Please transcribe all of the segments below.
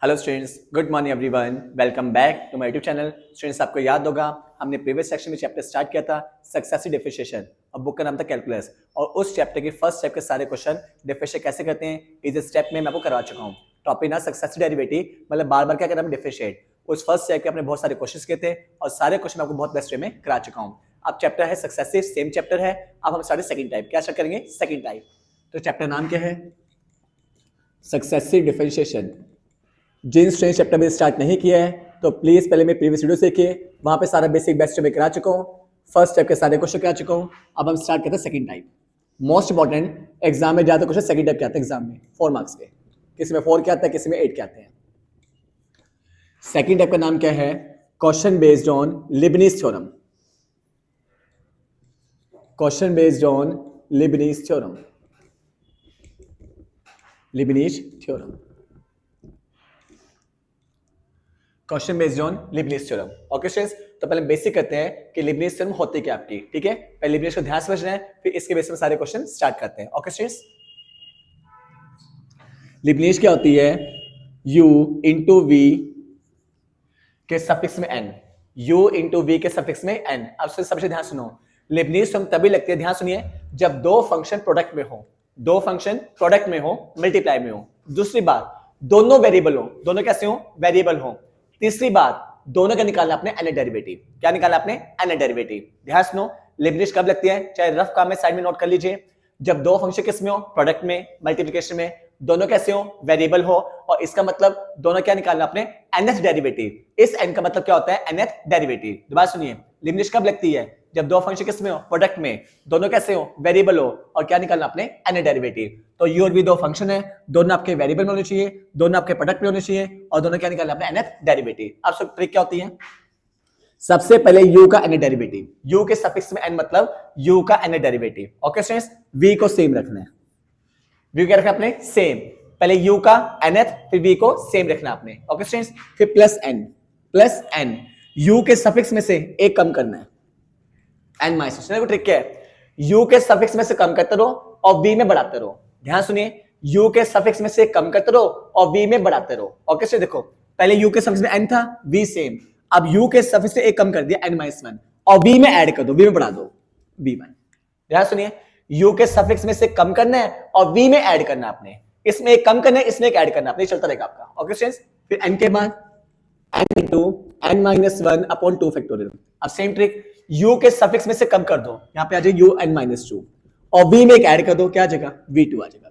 Hello students, good morning everyone. Welcome back to my YouTube channel. Students, आपको याद होगा हमने प्रीवियस सेक्शन में चैप्टर स्टार्ट किया था सक्सेसिव डिफरेंशिएशन और बुक का नाम था कैलकुलस। और उस चैप्टर के फर्स्ट स्टेप के सारे क्वेश्चन डिफरेंशिएट कैसे करते हैं इस स्टेप में मैं आपको करवा चुका हूँ। टॉपिक ना सक्सेसिव डेरिवेटिव, मतलब बार बार क्या करना है डिफरेंशिएट। उस फर्स्ट स्टेप के अपने बहुत सारे क्वेश्चन किए थे और सारे क्वेश्चन आपको बहुत बेस्ट वे में करा चुका हूँ। अब चैप्टर है सक्सेसिव, सेम चैप्टर है। अब हम स्टार्ट सेकंड टाइप। क्या स्टार्ट करेंगे? Second type. तो चैप्टर नाम क्या है? Successive differentiation. जिन स्टूडेंट चैप्टर में स्टार्ट नहीं किया है तो प्लीज पहले मैं प्रीवियस वीडियो देखिए, वहां पे सारा बेसिक बेस्ट में करा चुका हूँ। फर्स्ट स्टेप के सारे क्वेश्चन करा चुका हूँ। अब हम स्टार्ट करते हैं second type. Most important, exam में ज्यादा क्वेश्चन सेकंड टाइप के आते हैं। एग्जाम में 4 मार्क्स के, किसी में 4 के आता है, किसी में 8 के आते हैं। सेकंड टाइप का नाम क्या है? Question based on Leibniz theorem. Question based on Leibniz theorem. Leibniz theorem, question based on Leibniz theorem. Okay students, तो पहले बेसिक करते हैं कि लिबनीज थ्योरम होती क्या आपकी। ठीक है, पहले लिबनीज को ध्यान से समझना है, फिर इसके बेस में सारे क्वेश्चन स्टार्ट करते हैं। ओके स्टूडेंट्स, लिबनीज क्या होती है? u इंटू वी के सफिक्स में n। u इंटू वी के सफिक्स में n। अब सबसे ध्यान सुनो, लिबनीज थ्योरम तभी लगती है, ध्यान सुनिए, जब दो फंक्शन प्रोडक्ट में हो। दो फंक्शन प्रोडक्ट में हो, मल्टीप्लाई में हो। दूसरी बात, दोनों वेरिएबल हो। दोनों कैसे हो? वेरिएबल हो। तीसरी बात, दोनों का निकालना अपने एन डेरिवेटिव। क्या निकालना अपने? N derivative. ध्यान सुनो, लिबनीज कब लगती है, चाहे रफ काम में साइड में नोट कर लीजिए, जब दो फंक्शन किस में हो? प्रोडक्ट में, मल्टीप्लिकेशन में, दोनों कैसे हो? वेरिएबल हो। और इसका मतलब दोनों क्या निकालना अपने? nth derivative. इस n का मतलब क्या होता है? nth derivative. दोबारा सुनिए, लिबनीज कब लगती है? जब दो फंक्शन किस में हो? प्रोडक्ट में, दोनों कैसे हो? वेरिएबल हो। और क्या निकालना अपने? nth derivative. तो u और v दो फंक्शन है, दोनों आपके वेरिएबल में होने चाहिए, दोनों आपके प्रोडक्ट में होने चाहिए, और दोनों क्या निकालना अपने? nth derivative. अब सब ट्रिक क्या होती है? सबसे पहले u का n डेरिवेटिव, u के सफिक्स में n मतलब u का n derivative. Okay students, v को सेम रखना है। v क्या रखना आपने? सेम। पहले u का nth, फिर v को सेम रखना आपने। ओके स्टूडेंट्स, फिर प्लस n u के सफिक्स में से एक कम करना है, n माइनस। ट्रिक क्या है? u के सफिक्स में से कम करते रहो और v में बढ़ाते रहो। ध्यान सुनिए, u के सफिक्स में से कम करते रहो और v में बढ़ाते रहो। ओके स्टूडेंट, देखो पहले u के सफिक्स में n था, v सेम। अब u के सफिक्स से एक कम कर दिया, n माइनस 1, और v में ऐड कर दो, v में बढ़ा दो, v1। ध्यान सुनिए, u के सफिक्स में से कम करना है और v में ऐड करना आपने। इसमें एक कम करना है, इसमें एक ऐड करना आपने, चलता रहेगा आपका। ओके स्टूडेंट्स, फिर n के बाद n इंटू n माइनस 1 अपॉन 2 फैक्टोरियल। अब सेम ट्रिक, u के सफिक्स में से कम कर दो, यहां पे आ जाए u n माइनस 2, और v में एक ऐड कर दो, क्या आ जाएगा? v2 आ जाएगा।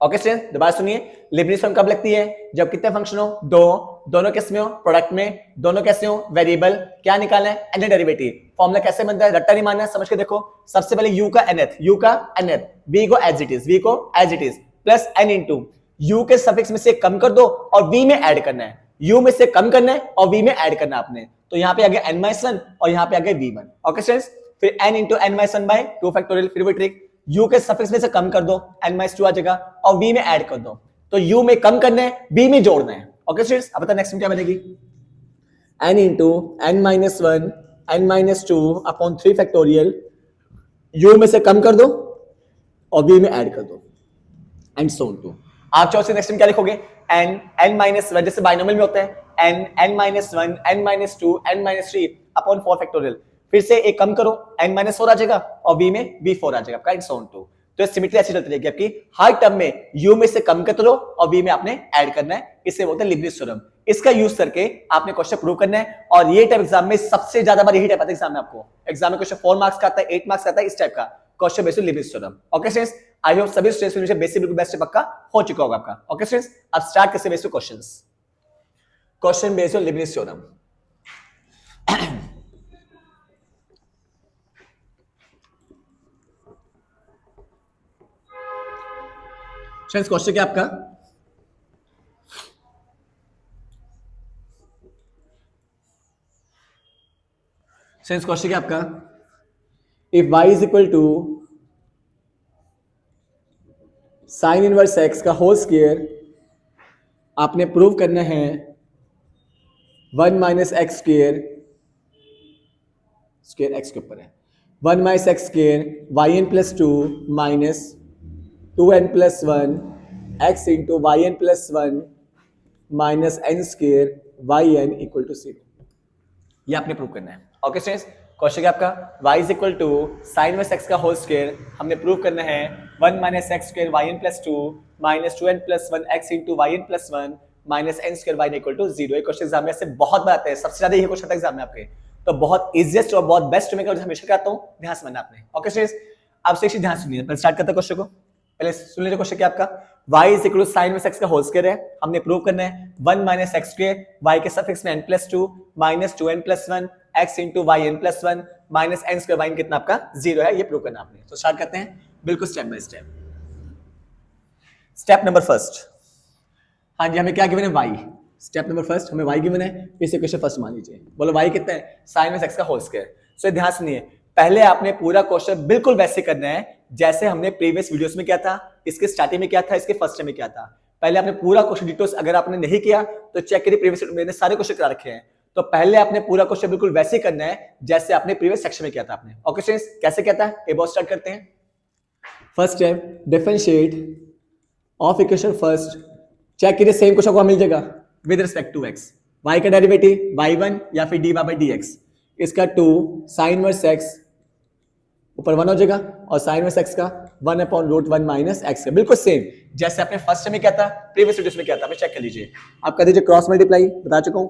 ओके स्टूडेंट्स, दोबारा सुनिए, लिबनीज थ्योरम कब लगती है? जब कितने फंक्शन हो? दो, दोनों किस में हो? प्रोडक्ट में, दोनों कैसे हो? वेरिएबल। क्या निकालना है? N derivative. फॉर्मूला कैसे बनता है? रट्टा नहीं मारना है, समझ के देखो। सबसे पहले u का nth, u का nth, v को एज इट इज, v को as it is, plus n into u के सफिक्स में से कम कर दो और v में ऐड करना है। u में से कम करना है और v में ऐड करना आपने। तो यहाँ पे आ गया n माइनस 1 और यहाँ पे आ गया v1। ओके स्टूडेंट्स, फिर n इंटू n माइनस 1 बाय 2 फैक्टोरियल। फिर वो ट्रिक, u के सफिक्स में से कम कर दो, n माइनस 2 आ जाएगा, और v में ऐड कर दो। तो u में कम करना है, v में जोड़ना है। ओके स्टूडेंट्स, अब बताओ नेक्स्ट में क्या बनेगी? n इंटू n minus 1 n minus 2 upon 3 factorial. u में से कम कर दो और v में ऐड कर दो, एंड सो ऑन टू। आप चाहो से नेक्स्ट में क्या लिखोगे? n माइनस 1, जैसे बाइनोमियल में होते हैं, n minus 1 n minus 2 n minus 3 upon 4 factorial. फिर से एक कम करो, n माइनस 4 आ जाएगा और v में v4 आ जाएगा आपका, एंड सो ऑन टू। तो सिमेट्री ऐसी चलती रहेगी आपकी, हर टर्म में u में से कम करते रहो और v में आपने ऐड करना है। इसे बोलते हैं लिबनीज थ्योरम। इसका यूज करके आपने क्वेश्चन प्रूव करना है, और ये टाइप एग्जाम में सबसे ज्यादा बार यही टाइप आता है एग्जाम में। आपको एग्जाम में क्वेश्चन 4 मार्क्स का आता है, 8 मार्क्स का आता है, इस टाइप का question based Leibniz theorem. Okay students, I hope सभी स्टूडेंट्स को बेसिक बिल्कुल बेस्ट पक्का हो चुका होगा आपका। ओके स्टूडेंट्स, अब स्टार्ट कैसे based questions. Question based on Leibniz theorem. Students, question क्या आपका? स्टूडेंट्स, क्वेश्चन क्या आपका? If y is equal to sine inverse x का होल स्क्वायर, आपने प्रूव करना है 1 minus x square, square x के ऊपर है, 1 minus x square y n plus 2 minus 2n plus 1 x into y n plus 1 minus n square y n equal to 0। ये आपने prove करना है। ओके स्टूडेंट्स, क्वेश्चन क्या आपका y is equal to sine inverse x का whole square हमने prove करना है 1 minus x square y n plus 2 minus 2n plus 1 x into y n plus 1 minus n square y n equal to 0। ये question exam में से बहुत बार आते हैं, सबसे ज्यादा ये क्वेश्चन आता है एग्जाम में आपके, तो बहुत इजीएस्ट और बहुत बेस्ट में हमेशा कहता हूँ, ध्यान से मानना आपने। ओके स्टूडेंट्स, आप से ध्यान सुनिए, पहले स्टार्ट करते हैं क्वेश्चन को। पहले सुन लीजिए क्वेश्चन क्या आपका y is equal to sine inverse x का होल स्क्वायर है, हमने प्रूव करना है 1 माइनस एक्स स्क्वायर y के सफिक्स में n plus 2 minus 2n plus 1 x into y n plus 1 minus n square y कितना आपका 0 है, ये प्रूव करना आपने। तो स्टार्ट करते हैं बिल्कुल step by step. Step number first, हाँ जी, हमें क्या गिवन है y। स्टेप नंबर फर्स्ट हमें y गिवन है, इसे क्वेश्चन फर्स्ट मान लीजिए। बोलो y कितना है, साइन इनवर्स x का होल स्क्वायर। सो ध्यान सुनिए, पहले आपने पूरा क्वेश्चन बिल्कुल वैसे करना है जैसे हमने प्रीवियस वीडियोस में किया था, इसके स्टार्टिंग में किया था, इसके फर्स्ट में किया था। पहले आपने पूरा क्वेश्चन डिटेल्स, अगर आपने नहीं किया तो चेक करिए, प्रीवियस मैंने सारे क्वेश्चन करा रखे हैं। तो पहले आपने पूरा क्वेश्चन बिल्कुल वैसे करना है जैसे आपने प्रीवियस सेक्शन में किया था आपने। ओके स्टूडेंट्स, कैसे कहता है ये बहुत स्टार्ट करते हैं। First step, differentiate of equation first. Check करिए सेम क्वेश्चन को मिल जाएगा with respect to x, y का डेरिवेटिव y1 या फिर dy बाय dx, इसका 2 साइन इनवर्स x ऊपर 1 हो जाएगा और साइन इनवर्स x का 1 अपॉन रूट 1 माइनस x का, बिल्कुल सेम जैसे आपने फर्स्ट में किया था, प्रीवियस वीडियोस में किया था। आप चेक कर लीजिए, आप कर दीजिए क्रॉस मल्टीप्लाई, बता चुका हूं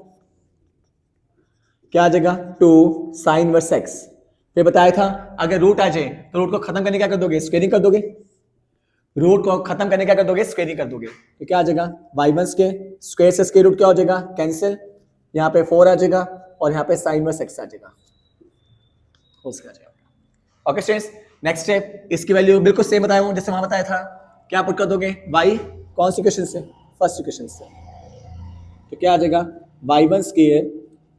क्या आ जाएगा 2 साइन इनवर्स x। फिर बताया था अगर रूट आ जाए तो रूट को खत्म करने क्या कर दोगे, स्क्वायरिंग कर दोगे। रूट को खत्म करने क्या कर दोगे, स्क्वायरिंग कर दोगे। तो क्या आ जाएगा y1 स्क्वायर से स्क्वायर रूट क्या हो जाएगा, कैंसिल, यहाँ पे 4 आ जाएगा और यहाँ पे साइन इनवर्स x आ जाएगा, उसका आ जाएगा। ओके स्टूडेंट्स, नेक्स्ट स्टेप, इसकी वैल्यू बिल्कुल सेम बताया हूं जैसे वहां बताया था। क्या पुट कर दोगे, y कौन सी इक्वेशन से, फर्स्ट इक्वेशन से। तो क्या आ जाएगा y1 square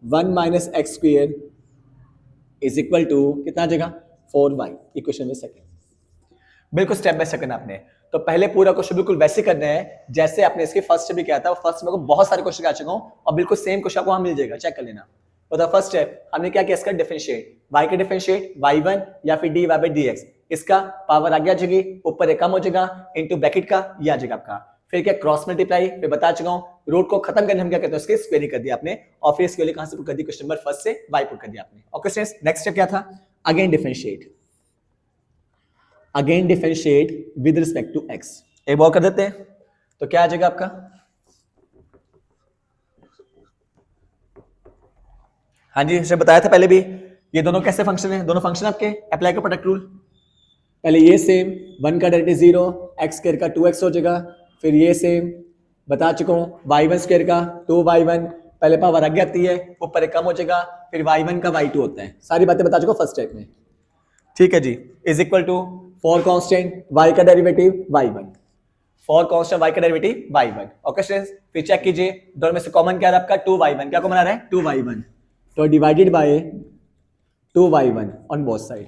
1 minus x square is equal to कितना आ जाएगा 4y, इक्वेशन में सेकंड। बिल्कुल स्टेप बाय स्टेप करना आपने। तो पहले पूरा क्वेश्चन बिल्कुल वैसे करना है जैसे आपने इसके फर्स्ट में किया था। फर्स्ट में को बहुत सारे क्वेश्चन आ चुका हूं और बिल्कुल सेम क्वेश्चन आपको वहां मिल जाएगा, चेक कर लेना। तो द फर्स्ट स्टेप हमने क्या किया, इसका डिफरेंशिएट, y का डिफरेंशिएट y1 या फिर dy बाय dx, इसका पावर आ गया जाएगी, ऊपर एक कम हो जाएगा, इनटू ब्रैकेट का ये आ जाएगा आपका। फिर क्या क्रॉस मल्टीप्लाई, फिर बता चुका हूं रूट को खत्म करने हम क्या कहते हैं, उसके स्क्वायरिंग कर दिया आपने और फिर इसके लिए कहां से पुट कर दी, क्वेश्चन नंबर फर्स्ट से y पुट कर दिया आपने। ओके स्टूडेंट्स, नेक्स्ट स्टेप क्या था, again differentiate, again differentiate with respect to x। एक बार कर देते हैं, तो क्या आ जाएगा आपका, हाँ जी इसे बताया था पहले भी, ये दोनों कैसे फंक्शन है, दोनों फंक्शन आपके अप्लाई का प्रोडक्ट रूल। पहले ये सेम 1 का डेरिवेटिव 0, x स्क्वायर का 2x हो जाएगा, फिर ये सेम बता चुका हूँ y1 स्क्वायर का 2y1, पहले पावर आगे आती है, ऊपर एक कम हो जाएगा, फिर y1 का y2 होता है, सारी बातें बता चुका हूँ फर्स्ट स्टेप में। ठीक है जी, is equal to 4 constant y का डेरिवेटिव y1, 4 कांस्टेंट y का डेरिवेटिव y1। ओके स्टूडेंट्स, फिर चेक कीजिए दोनों में से कॉमन क्या है आपका 2y1, क्या कॉमन आ रहा है 2y1, तो divided by 2y1 on both side.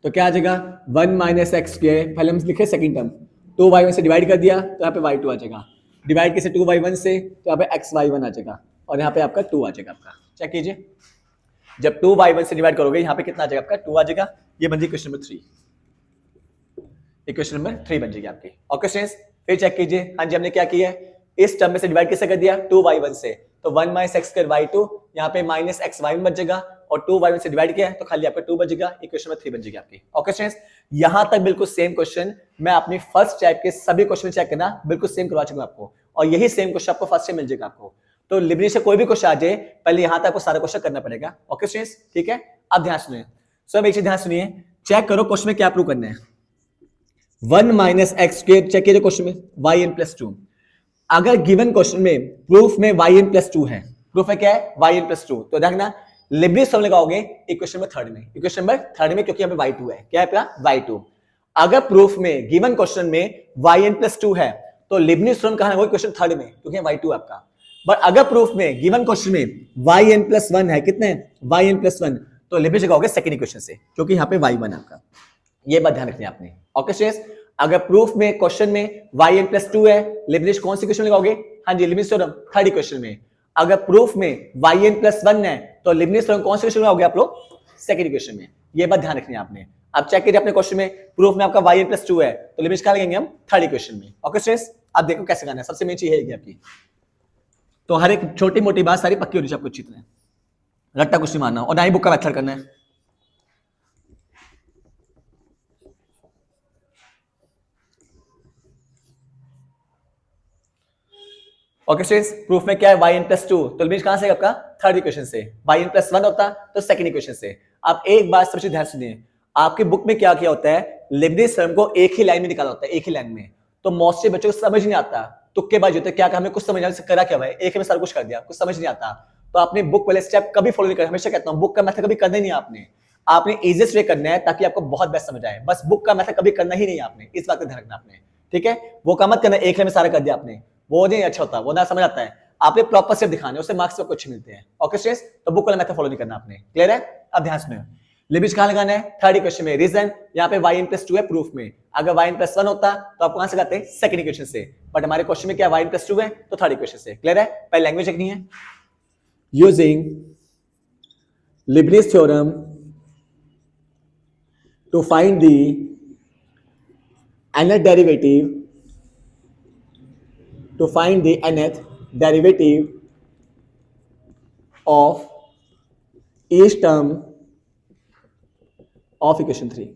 तो क्या आ जाएगा 1 माइनस एक्स स्क्वायर, पहले हम लिखे सेकंड टर्म, 2y1 से डिवाइड कर दिया तो यहाँ पे y2 आ जाएगा, डिवाइड किसे 2y1 से तो यहाँ पे xy1 आ जाएगा और यहाँ पे आपका 2 आ जाएगा आपका। चेक कीजिए, जब 2y1 से डिवाइड करोगे यहाँ पे कितना आ जाएगा आपका 2 आ जाएगा, ये बन जाएगी क्वेश्चन नंबर 3, इक्वेशन नंबर 3 बन जाएगी आपकी। ओके स्टूडेंट्स, फिर चेक कीजिए, हाँ जी हमने क्या किया है, इस टर्म में से डिवाइड किससे कर दिया 2y1 से, तो 1 माइनस एक्स स्क्वायर y2, यहाँ पे माइनस xy1 बच जाएगा और 2y1 से डिवाइड किया है तो खाली आपका 2 बचेगा, इक्वेशन में 3 बन जाएगी आपकी। ओके स्टूडेंट्स, यहां तक बिल्कुल सेम क्वेश्चन मैं अपनी फर्स्ट टाइप के सभी क्वेश्चन चेक करना, बिल्कुल सेम करवा चुका हूं आपको और यही सेम क्वेश्चन आपको फर्स्ट टाइम मिल जाएगा आपको। तो लिबरी से कोई भी क्वेश्चन आ जाए पहले यहां तक आपको सारा क्वेश्चन करना पड़ेगा। ओके स्टूडेंट्स, ठीक है, अब ध्यान सुनिए, सब एक चीज ध्यान सुनिए, चेक करो क्वेश्चन में क्या प्रूव करना है। 1 माइनस एक्स स्क्वायर, चेक कीजिए क्वेश्चन में yn प्लस 2, अगर गिवन क्वेश्चन में प्रूफ में yn प्लस 2 है, प्रूफ है क्या है yn प्लस 2, तो देखना लिबरी सब लगाओगे इक्वेशन नंबर 3 में, इक्वेशन नंबर 3 में, क्योंकि यहाँ पे y2 है, क्या है आपका y2। अगर प्रूफ में गिवन क्वेश्चन में yn प्लस 2 है तो लिबनीज थ्योरम कहां है, क्वेश्चन 3 में, क्योंकि y2 आपका। बट अगर प्रूफ में गिवन क्वेश्चन में yn प्लस 1 है, कितने yn प्लस 1, तो लिबनीज लगाओगे सेकंड इक्वेशन से, क्योंकि यहाँ पे y1 आपका, ये बात ध्यान रखनी है आपने। ओके स्टूडेंट्स, अगर प्रूफ में क्वेश्चन में yn प्लस 2 है, लिबनीज कौन सी इक्वेशन लगाओगे, हाँ जी लिबनीज थ्योरम थर्ड इक्वेशन में। अगर प्रूफ में yn प्लस 1 है तो लिबनीज थ्योरम कौन सी इक्वेशन लगाओगे आप लोग, सेकंड इक्वेशन में, ये बात ध्यान रखनी है आपने। अब चेक कीजिए अपने क्वेश्चन में प्रूफ में आपका yn प्लस 2 है तो लिबनीज क्या लगेंगे हम थर्ड इक्वेशन में। ओके स्टूडेंट्स, अब देखो कैसे करना है, सबसे मेन चीज है आपकी, तो हर एक छोटी मोटी बात सारी पक्की होनी चाहिए आपको अच्छी तरह, रट्टा कुछ नहीं मारना और ना ही बुक का मेथड करना है। ओके स्टूडेंट्स, प्रूफ में क्या है y n प्लस 2, तो लिमिट कहां से आपका थर्ड इक्वेशन से, y n प्लस 1 होता तो सेकंड इक्वेशन से। आप एक बात सबसे ध्यान सुनिए, आपके बुक में क्या किया होता है, लेबनिज थ्योरम को एक ही लाइन में निकाला होता है, एक ही लाइन में, तो मोस्टली बच्चों को समझ नहीं आता, तुक्केबाजी होता है, क्या हमें कुछ समझ नहीं करा क्या भाई, एक में सारा कुछ कर दिया, कुछ समझ नहीं आता। तो आपने बुक वाले स्टेप कभी फॉलो नहीं करना, हमेशा कहता हूं बुक का मेथड कभी करना ही नहीं आपने, आपने इजीएस्ट वे करना है ताकि आपको बहुत बेस्ट समझ आए, बस बुक का मेथड कभी करना ही नहीं आपने, इस बात का ध्यान रखना आपने, ठीक है। वो काम मत करना एक में सारा कर दिया आपने, वो नहीं अच्छा होता, वो ना समझ आता है, आपने प्रॉपर स्टेप दिखाने, उससे मार्क्स आपको अच्छे मिलते हैं। ओके स्टूडेंट्स, तो बुक वाला मेथड फॉलो नहीं करना आपने, क्लियर है। अब ध्यान सुनिए, लिमिट कहां लगाना है, थर्ड इक्वेशन में, रीजन यहाँ पे y n प्लस 2 है प्रूफ में, अगर y n प्लस 1 होता तो आप कहां से लगाते हैं, सेकंड इक्वेशन से, बट हमारे क्वेश्चन में क्या y n प्लस 2 है तो थर्ड इक्वेशन से, क्लियर है। पहले लैंग्वेज लिखनी है, using Leibniz theorem to find the nth derivative, to find the nth derivative of each term of equation 3,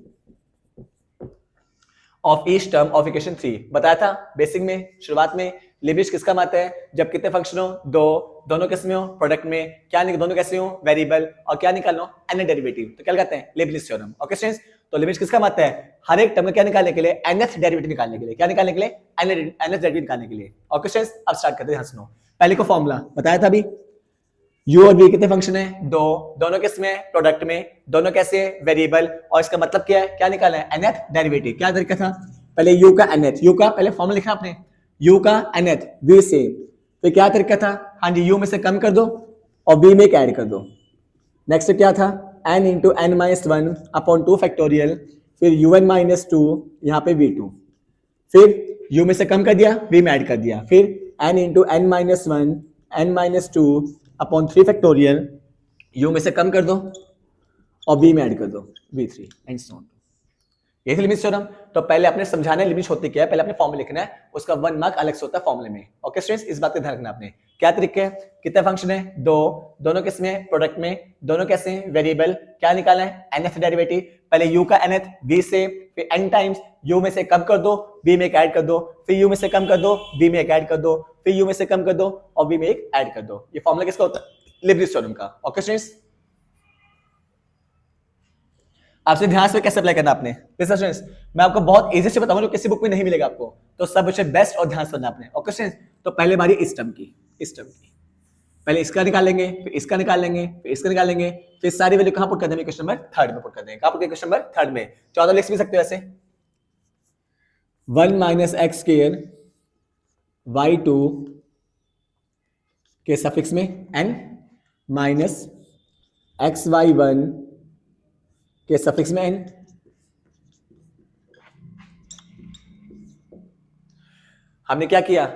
of each term of equation 3 बताया था बेसिक में, शुरुआत में। लिमिट किसका मात्रा है, जब कितने फंक्शन हो, दो, दोनों किस में हो, प्रोडक्ट में, क्या दोनों कैसे हो, वेरिएबल, और क्या निकालना हो, nth डेरिवेटिव, तो क्या कहते हैं, लिबनिज थ्योरम। ओके स्टूडेंट्स, तो लिमिट किसका मात्रा है, हर एक टर्म में क्या निकालने के लिए, nth डेरिवेटिव निकालने के लिए, क्या निकालने के लिए, nth डेरिवेटिव निकालने के लिए। ओके स्टूडेंट्स, अब स्टार्ट करते हैं, ध्यान सुनो। पहले को फॉर्मूला बताया था अभी, u और v कितने फंक्शन है, दो, दोनों किस में, प्रोडक्ट में, दोनों कैसे, वेरिएबल, और इसका मतलब क्या है, क्या निकालना है, nth डेरिवेटिव। क्या तरीका था, पहले u का nth, u का पहले फॉर्मूला लिखा आपने, u का nth v से, फिर क्या तरीका था, हाँ जी u में से कम कर दो और v में एक ऐड कर दो। नेक्स्ट क्या था, n into n minus 1 upon 2 factorial, फिर un माइनस 2, यहाँ पे v2, फिर u में से कम कर दिया, v में ऐड कर दिया, फिर n into n minus 1 n minus 2 upon 3 factorial, u में से कम कर दो और v में ऐड कर दो, v3 एंड सो ऑन। ये थी लिमिट थ्योरम। तो पहले आपने समझाना है लिमिट होती क्या है, पहले आपने फॉर्मूला लिखना है, उसका 1 मार्क अलग से होता है फॉर्मूले में। ओके स्टूडेंट्स, इस बात का ध्यान रखना आपने। क्या तरीके हैं, कितने फंक्शन है, दो, दोनों किस में, प्रोडक्ट में, दोनों कैसे हैं, वेरिएबल, क्या निकालना है, nth डेरिवेटिव, पहले u का nth v से, फिर n टाइम्स u में से कम कर दो, v में एक ऐड कर दो, फिर u में से कम कर दो, v में एक ऐड कर दो, फिर u में से कम कर दो और v में एक ऐड कर दो। ये फॉर्मूला किसका होता है, लिबनिज थ्योरम का। ओके स्टूडेंट्स, आपसे ध्यान से कैसे अप्लाई करना आपने, स्टूडेंट्स मैं आपको बहुत इजी से बताऊंगा जो किसी बुक में नहीं मिलेगा आपको, तो सब बच्चे बेस्ट और ध्यान से करना आपने। ओके स्टूडेंट्स, तो पहले बारी इस टर्म की, पहले इसका निकालेंगे, फिर इसका निकालेंगे, फिर इसका निकालेंगे, फिर सारी वैल्यू कहां पुट कर देंगे, क्वेश्चन नंबर थर्ड में पुट कर देंगे। कहां पुट करेंगे, क्वेश्चन नंबर थर्ड में। 14 लिख भी सकते हो ऐसे, 1 माइनस एक्स स्क्वायर y2 के सफिक्स में n माइनस एक्स y1 के सफिक्स में n। हमने क्या किया,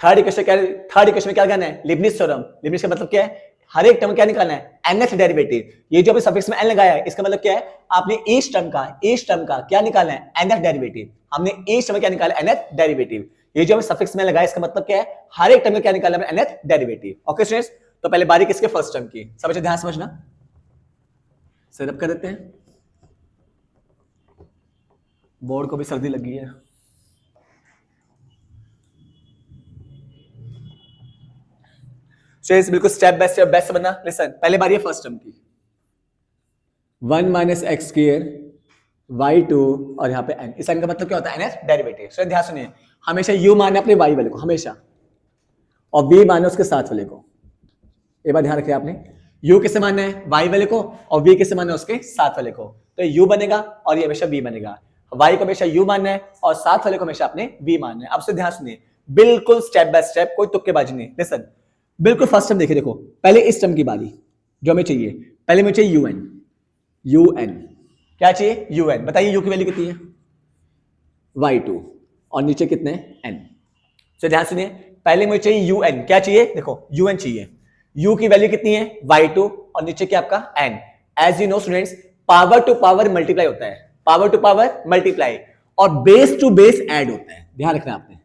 थर्ड इक्वेशन में क्या करना है, लिबनिज थ्योरम। लिबनिज का मतलब क्या है, हर एक टर्म क्या निकालना है, nth डेरिवेटिव। ये जो अभी सफिक्स में n लगाया है, इसका मतलब क्या है, आपने ईच टर्म का क्या निकालना है, nth डेरिवेटिव। हमने ईच टर्म क्या निकाला, nth डेरिवेटिव। ये जो हमें सफिक्स में लगाया, इसका मतलब क्या है, हर एक टर्म में क्या निकालना है, nth डेरिवेटिव। ओके स्टूडेंट्स, तो पहले बारी किसके, फर्स्ट टर्म की। सब बच्चे ध्यान समझना, सेटअप कर देते हैं, बोर्ड को भी सर्दी लगी है। स्टूडेंट्स बिल्कुल स्टेप बाय स्टेप बेस्ट बनना। लिसन, पहले बारी है फर्स्ट टर्म की, 1 माइनस एक्स स्क्वायर y2 और यहाँ पे n। इस n का मतलब क्या होता है, nth डेरिवेटिव। स्टूडेंट ध्यान सुनिए, हमेशा u माने अपने y वाले को हमेशा, और v माने उसके साथ वाले को। एक बार ध्यान रखिए आपने, u किसे मानना है, y वाले को, और v किसे मानना है, उसके साथ वाले को। तो u बनेगा और ये हमेशा v बनेगा। y को हमेशा u मानना है और साथ वाले को हमेशा अपने v मानना है। अब से ध्यान सुनिए, बिल्कुल स्टेप बाय स्टेप, कोई तुक्केबाजी नहीं। लिसन, बिल्कुल फर्स्ट टर्म देखिए, देखो पहले इस टर्म की बारी जो हमें चाहिए, पहले मुझे चाहिए un, क्या चाहिए, un। बताइए u की वैल्यू कितनी है, y2, और नीचे कितने n। तो ध्यान सुनिए, पहले मुझे चाहिए un, क्या चाहिए, देखो un चाहिए, u की वैल्यू कितनी है, y2, और नीचे क्या आपका n। As you know students, power to power multiply होता है, पावर टू पावर मल्टीप्लाई, और बेस टू बेस ऐड होता है, ध्यान रखना आपने।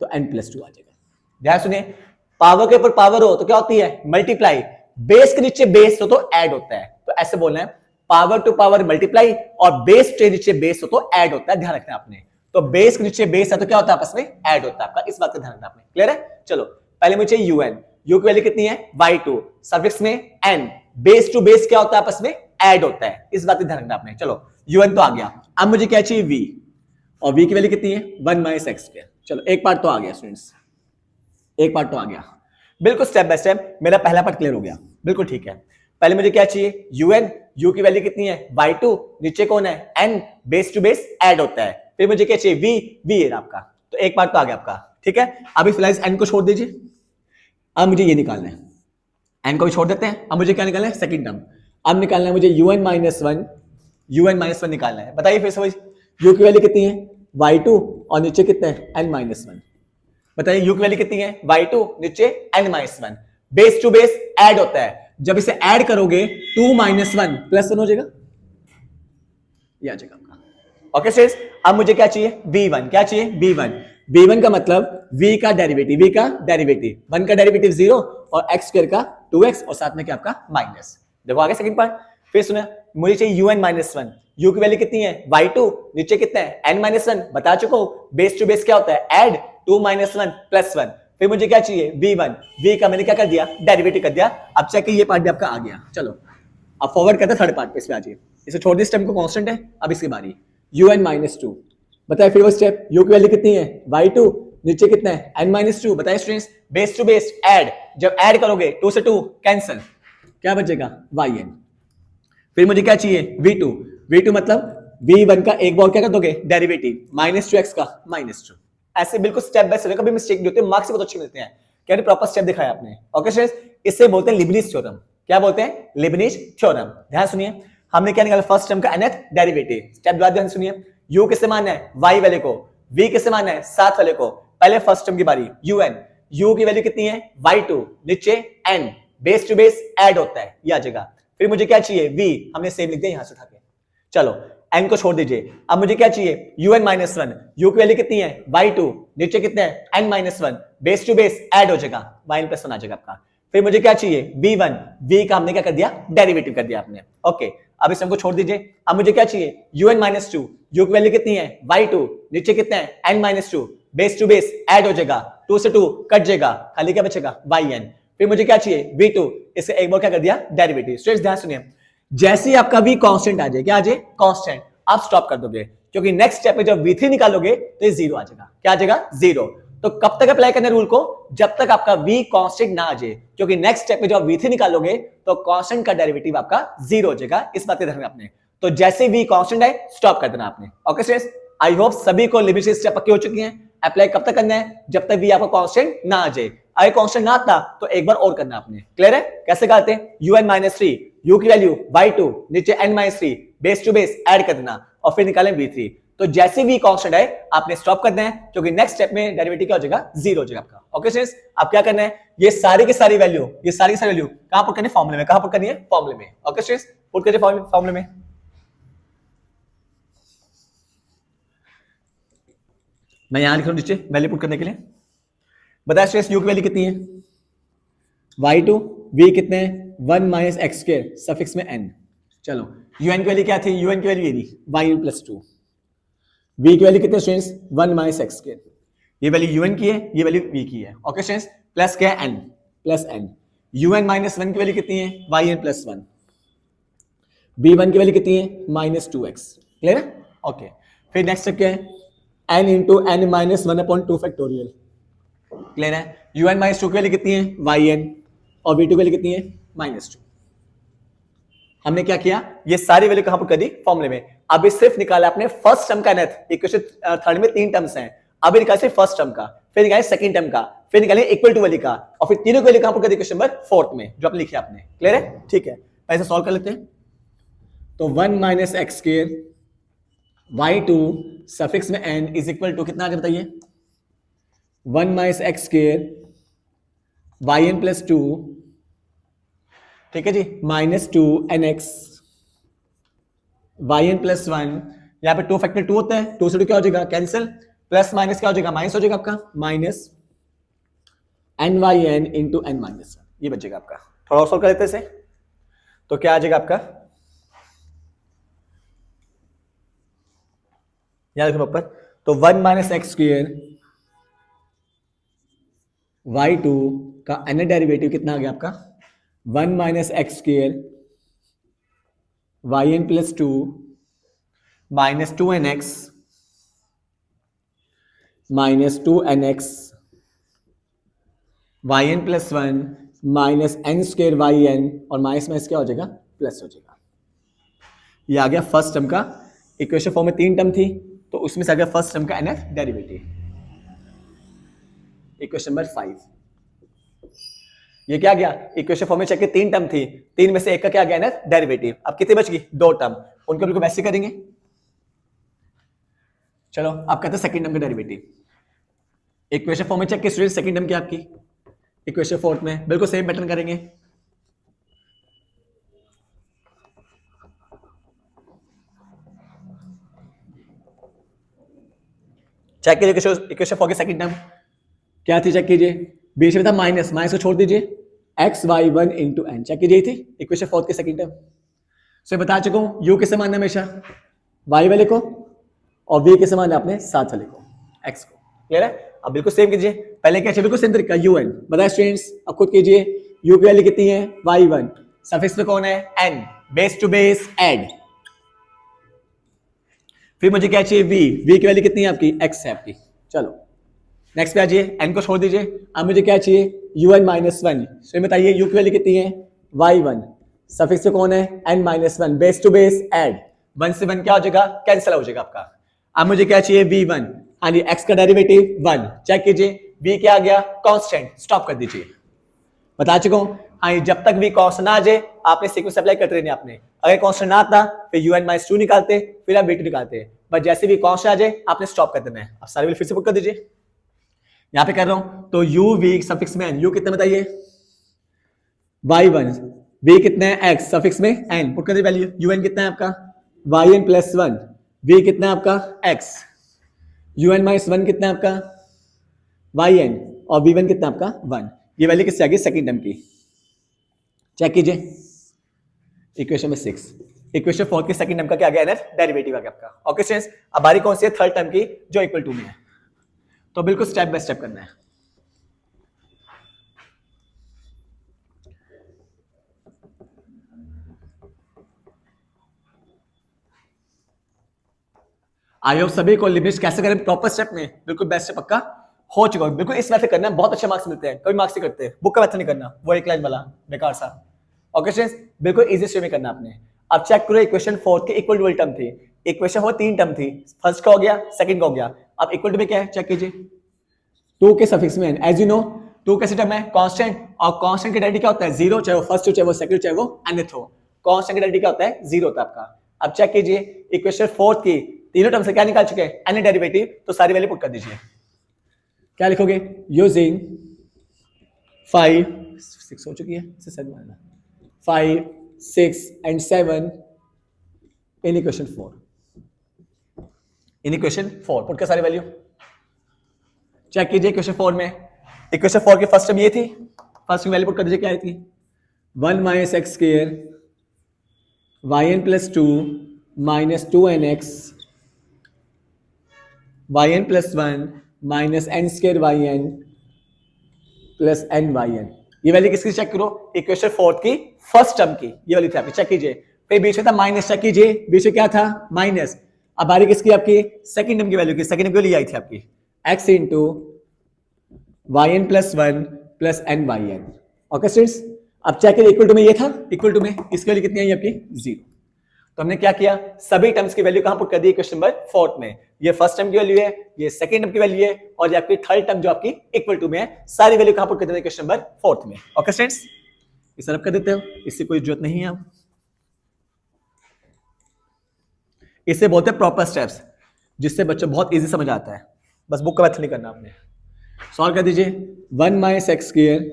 तो n+2 आ जाएगा। ध्यान सुनिए, पावर के ऊपर पावर हो तो क्या होती है, मल्टीप्लाई। बेस के नीचे बेस हो तो ऐड होता है, तो ऐसे बोलना है पावर टू पावर मल्टीप्लाई, और बेस के नीचे बेस हो तो ऐड होता है, ध्यान रखना आपने। तो बेस के नीचे बेस है तो क्या होता है, आपस में ऐड होता है आपका, इस बात का ध्यान रखना आपने। क्लियर है? चलो पहले मुझे un, u की वैल्यू कितनी है y2, सफिक्स में n, बेस टू बेस क्या होता है, आपस में ऐड होता है, इस बात का ध्यान रखना आपने। चलो un तो आ गया, अब मुझे क्या चाहिए v, और v की वैल्यू कितनी है 1 माइनस एक्स स्क्वायर। चलो एक पार्ट तो आ गया स्टूडेंट्स, एक पार्ट तो आ गया, बिल्कुल स्टेप बाय स्टेप मेरा पहला पार्ट क्लियर हो गया, बिल्कुल ठीक है। पहले मुझे क्या चाहिए un, u की वैल्यू कितनी है y2, नीचे कौन है n, base to base add होता है। फिर मुझे क्या चाहिए v है आपका, तो एक पार्ट तो आ गया आपका, ठीक है। अभी फिलहाल n को छोड़ दीजिए, अब मुझे ये निकालना है, n को भी छोड़ देते हैं। अब मुझे क्या निकालना है, सेकंड टर्म। अब निकालना है मुझे un माइनस वन निकालना है। बताइए फिर से, u की वैल्यू कितनी है y2, और नीचे कितना है n माइनस वन। बताइए u की वैल्यू कितनी है y2, नीचे n minus one, base to base add होता है। जब इसे ऐड करोगे 2 माइनस वन प्लस वन हो जाएगा, ये आ जाएगा आपका। ओके स्टूडेंट्स, अब मुझे क्या चाहिए v1, क्या चाहिए v1। v1 का मतलब v का डेरिवेटिव, v का डेरिवेटिव 1 का डेरिवेटिव 0 और x स्क्वायर का 2x और साथ में क्या आपका माइनस। देखो आगे सेकंड पार्ट, फिर सुना मुझे चाहिए un माइनस वन, u की वैल्यू कितनी है y2, नीचे कितना है n माइनस वन, बता चुका हूं बेस टू बेस क्या होता है add, 2 minus one plus one. फिर मुझे क्या चाहिए v1, v का मैंने क्या कर दिया डेरिवेटिव कर दिया। अब चेक ये पार्ट भी आपका आ गया। चलो अब फॉरवर्ड करते हैं थर्ड पार्ट पे, इसमें आ जाइए। इसे छोड़ दिए, इस टर्म को कांस्टेंट है, अब इसकी बारी un माइनस टू। बताइए फिर वो स्टेप, u की वैल्यू कितनी है y2, नीचे कितना है n माइनस टू। बताइए students base to base add, जब ऐड करोगे 2 से 2 कैंसिल, क्या बचेगा yn। फिर मुझे क्या चाहिए v2 मतलब v1 का एक बार क्या कर दोगे डेरिवेटिव, माइनस टू एक्स का माइनस टू। ऐसे बिल्कुल स्टेप बाय स्टेप, कभी मिस्टेक नहीं होती, मार्क्स बहुत अच्छे मिलते हैं, क्या प्रॉपर स्टेप दिखाया आपने। ओके स्टूडेंट्स, इससे बोलते हैं लिबनिज थ्योरम। क्या बोलते हैं, लिबनिज थ्योरम। ध्यान सुनिए, हमने क्या निकाला फर्स्ट टर्म का nth डेरिवेटिव। स्टेप बाद ध्यान सुनिए, u किससे मानना है y वाले को, v किससे मानना है साथ वाले को। पहले फर्स्ट टर्म की बारी un, u की वैल्यू कितनी है y2, नीचे n, base to base add होता है, ये आ जाएगा। फिर मुझे क्या चाहिए v, हमने सेम लिख दिया यहां से उठा के। चलो n को छोड़ दीजिए, अब मुझे क्या चाहिए un माइनस वन, u की वैल्यू कितनी है y2, नीचे कितने है n minus one, base to base add हो जाएगा, y प्लस वन आ जाएगा आपका। फिर मुझे क्या चाहिए v1, v का हमने क्या कर दिया डेरिवेटिव कर दिया आपने। ओके अब इस को छोड़ दीजिए, अब मुझे क्या चाहिए un माइनस टू, u की वैल्यू कितनी है y2, नीचे कितना है n minus two, base to base add हो जाएगा, 2 से 2 कट जाएगा, खाली क्या बचेगा yn। फिर मुझे क्या चाहिए v2, इसे एक बार क्या कर दिया डेरिवेटिव। स्टूडेंट्स ध्यान सुनिए, जैसे ही आपका v कांस्टेंट आ जाए, क्या आ जाए कांस्टेंट, आप स्टॉप कर दोगे, क्योंकि नेक्स्ट स्टेप में जब v3 निकालोगे तो ये जीरो आ जाएगा। क्या आ जाएगा जीरो। तो कब तक अप्लाई करना रूल को, जब तक आपका v कांस्टेंट ना आ जाए, क्योंकि नेक्स्ट स्टेप में जब v3 निकालोगे तो कांस्टेंट का डेरिवेटिव आपका जीरो हो जाएगा, इस बात का ध्यान रखना आपने। तो जैसे v कांस्टेंट आए स्टॉप कर देना आपने। ओके स्टूडेंट्स, आई होप सभी को लिमिट स्टेप पक्की हो चुकी है। अप्लाई कब तक करना है, जब तक v आपका कांस्टेंट ना आ जाए। अगर कांस्टेंट ना आता तो एक बार और करना आपने। क्लियर है, कैसे करते हैं, un माइनस थ्री, u की वैल्यू y2, नीचे n minus three, base to base add कर देना और फिर निकालें v3। तो जैसे भी कांस्टेंट है आपने स्टॉप करना है, क्योंकि नेक्स्ट स्टेप में डेरिवेटिव क्या हो जाएगा जीरो हो जाएगा आपका। ओके स्टूडेंट्स, अब क्या करना है, ये सारी की सारी वैल्यू कहां पुट करनी है फॉर्मूले में, कहां पुट करनी है फॉर्मूले में। ओके स्टूडेंट्स, पुट करिए फॉर्मूले में। मैं यहां लिख रहा हूं नीचे वैल्यू पुट करने के लिए। बताया स्टूडेंट्स u की वैल्यू कितनी है y2, v कितने हैं 1 माइनस एक्स स्क्वायर सफिक्स में n। चलो un की वैल्यू क्या थी, un की वैल्यू ये थी y प्लस 2, v की वैल्यू कितने स्टूडेंट्स 1 माइनस एक्स स्क्वायर, ये वैल्यू un की है, ये वैल्यू v की है। ओके स्टूडेंट्स, प्लस क्या है n, plus n, un minus 1 की वैल्यू कितनी है yn प्लस 1, v1 की वैल्यू कितनी है माइनस 2x। क्लियर है, ओके। फिर नेक्स्ट क्या है n इंटू n माइनस 1/2 फैक्टोरियल। क्लियर है, un माइनस 2 की वैल्यू कितनी है yn और v2 की वैल्यू कितनी है माइनस 2। हमने क्या किया, ये सारी वैल्यू कहां पर कर दी फॉर्मूले में। अभी सिर्फ निकाला आपने फर्स्ट टर्म का nth, इक्वेशन थर्ड में 3 टर्म्स हैं, अभी निकाले सिर्फ फर्स्ट टर्म का, फिर निकाले सेकंड टर्म का, फिर निकाले इक्वल टू वैल्यू का, और फिर तीनों की वैल्यू कहां पर कर दी क्वेश्चन नंबर 4 में जो आपने लिखी आपने। क्लियर है, ठीक है, ऐसे सॉल्व कर लेते हैं। तो 1 minus x square y2 suffix में n इज इक्वल टू कितना आ जाता है 1 minus x square yn plus 2, ठीक है जी, माइनस 2 nx yn प्लस 1, यहां पे 2 फैक्टर 2 होता है, 2 से 2 क्या हो जाएगा कैंसिल, प्लस माइनस क्या हो जाएगा माइनस हो जाएगा आपका, minus n y n into n minus one, ये बचेगा आपका। थोड़ा और सॉल्व कर लेते हैं इसे, तो क्या आ जाएगा आपका, यहां देखो ऊपर, तो 1 minus x square y two का एन डेरिवेटिव कितना आ गया आपका, 1 minus x square y n plus two minus 2nx minus 2nx y n plus one minus n square y n, और माइनस माइनस क्या हो जाएगा, प्लस हो जाएगा। ये आ गया फर्स्ट टर्म का। इक्वेशन फॉर्म में 3 टर्म थी, तो उसमें से आ गया फर्स्ट टर्म का एनएफ डेरिवेटिव। इक्वेशन नंबर 5, ये क्या गया, इक्वेशन फॉर्म में चेक के 3 टर्म थी, 3 में से एक का क्या गया, एनएफ डेरिवेटिव। अब कितनी बच गई, 2 टर्म, उनको बिल्कुल वैसे करेंगे। चलो आप कहते हैं सेकंड टर्म का डेरिवेटिव, इक्वेशन फॉर्म में चेक के स्टूडेंट, सेकंड टर्म क्या आपकी, इक्वेशन फोर्थ में बिल्कुल सेम पैटर्न करेंगे। चेक कीजिए इक्वेशन फोर की सेकंड टर्म क्या थी, चेक कीजिए, बीच में था माइनस, माइनस को छोड़ दीजिए, x y one into n, check कीजिए थी इक्वेशन फोर्थ की सेकंड टर्म। सो बता चुका हूं यू किसे मानना हमेशा, वाई वाले को, और वी किसे मानना अपने साथ वाले को, एक्स को। क्लियर है, अब बिल्कुल सेम कीजिए, पहले क्या चाहिए, बिल्कुल सेम तरीका, यू एन बताए स्टूडेंट्स, अब खुद कीजिए, यू की वैल्यू कितनी है, वाई वन, सफिक्स में कौन है, n, base to base add, फिर मुझे क्या चाहिए, वी की वैल्यू कितनी है आपकी, एक्स है आपकी। चलो नेक्स्ट पे आ जाइए, एन को छोड़ दीजिए, अब मुझे क्या चाहिए, यू एन माइनस वन, तो बताइए यू की वैल्यू कितनी है, वाई वन, सफिक्स में कौन है, n minus one, base to base add, one से वन क्या हो जाएगा, कैंसिल हो जाएगा आपका। अब मुझे क्या चाहिए, वी वन, हाँ जी, एक्स का डेरिवेटिव वन, चेक कीजिए, वी क्या आ गया, कांस्टेंट, स्टॉप कर दीजिए, बता चुका हूं। हाँ, जब तक वी कांस्टेंट ना आ जाए आपने सीक्वेंस अप्लाई करते रहने आपने, अगर कांस्टेंट ना आता फिर यू एन माइनस टू निकालते, फिर आप वी टू निकालते, बट जैसे भी कांस्टेंट आ जाए आपने स्टॉप कर देना है। अब सारे फिर से पुट कर दीजिए, यहां पे कर रहा हूं, तो यू वी सफिक्स में एन, यू कितने बताइए, वाई वन, वी कितना है, एक्स सफिक्स में एन, पुट कर दीजिए वैल्यू, यू एन कितना है आपका, y n plus one, v कितना है आपका, x, u n minus one कितना है आपका, वाई एन, और वी वन कितना आपका, वन। ये वैल्यू किससे आ गई, सेकंड टर्म की, चेक कीजिए इक्वेशन में 6, इक्वेशन 4 की सेकंड टर्म का क्या गया, डेरिवेटिव आ गया आपका। ओके स्टूडेंट्स, अब बारी कौन सी है, थर्ड टर्म की जो इक्वल टू में है, तो बिल्कुल स्टेप बाय स्टेप करना है। आई होप सभी को लिमिट्स कैसे करें प्रॉपर स्टेप में, बिल्कुल बेस्ट स्टेप पक्का हो चुका है, बिल्कुल इस मेथड करना है, बहुत अच्छे मार्क्स मिलते हैं, कभी मार्क्स नहीं करते, बुक का मेथड नहीं करना, वो एक लाइन वाला बेकार सा। ओके स्टूडेंट्स, बिल्कुल इजी वे में करना आपने। अब चेक करो, इक्वेशन 4 की इक्वल टू टर्म थी, इक्वेशन 4 3 टर्म थी, फर्स्ट का हो गया, सेकंड का हो गया, अब इक्वल टू में क्या है, चेक कीजिए, 2 के सफिक्स में एन, एज यू नो 2 कैसे टर्म है, कांस्टेंट, और कांस्टेंट की डेरिवेटिव क्या होता है, जीरो, चाहे वो फर्स्ट हो, चाहे वो सेकंड, चाहे वो nth हो, कांस्टेंट की डेरिवेटिव क्या होता है, जीरो होता है आपका। अब चेक कीजिए इक्वेशन 4 की तीनों टर्म से क्या निकाल चुके हैं, एन डेरिवेटिव, तो सारी वैल्यू पुट कर दीजिए, क्या लिखोगे, यूजिंग 5 6 हो चुकी है, 5 6 and 7 in equation 4, in equation 4 put कर सारी वैल्यू, चेक कीजिए इक्वेशन 4 में, इक्वेशन 4 की फर्स्ट टर्म ये थी, फर्स्ट की वैल्यू पुट कर दीजिए, क्या आई थी, 1 minus x square y n plus two minus 2nx y n plus one minus n square y n plus n y n. ये वैल्यू किसकी, चेक करो, इक्वेशन 4 की फर्स्ट टर्म की ये वाली थी आपकी, चेक कीजिए, फिर बीच में था माइनस, चेक कीजिए बीच में क्या था, माइनस, अब बारी किसकी आपकी, सेकंड टर्म की वैल्यू की, सेकंड टर्म की वैल्यू आई थी आपकी x into y n plus one plus n y n. Okay students, अब चेक करिए इक्वल टू में ये था, इक्वल टू में इसकी वैल्यू कितनी आई आपकी, 0, तो हमने क्या किया, सभी टर्म्स की वैल्यू कहां पुट कर दी, क्वेश्चन नंबर 4 में, ये फर्स्ट टर्म की वैल्यू है, ये सेकंड टर्म की वैल्यू है, और ये आपकी थर्ड टर्म जो आपकी इक्वल टू में है, सारी वैल्यू कहां पुट कर देते हैं, क्वेश्चन नंबर 4 में। ओके स्टूडेंट्स, इस तरफ कर देते हो, इससे कोई जरूरत नहीं है, इसे बोलते हैं प्रॉपर स्टेप्स, जिससे बच्चों बहुत इजी समझ आता है, बस बुक का मेथड नहीं करना आपने। सॉल्व कर दीजिए, 1 minus x square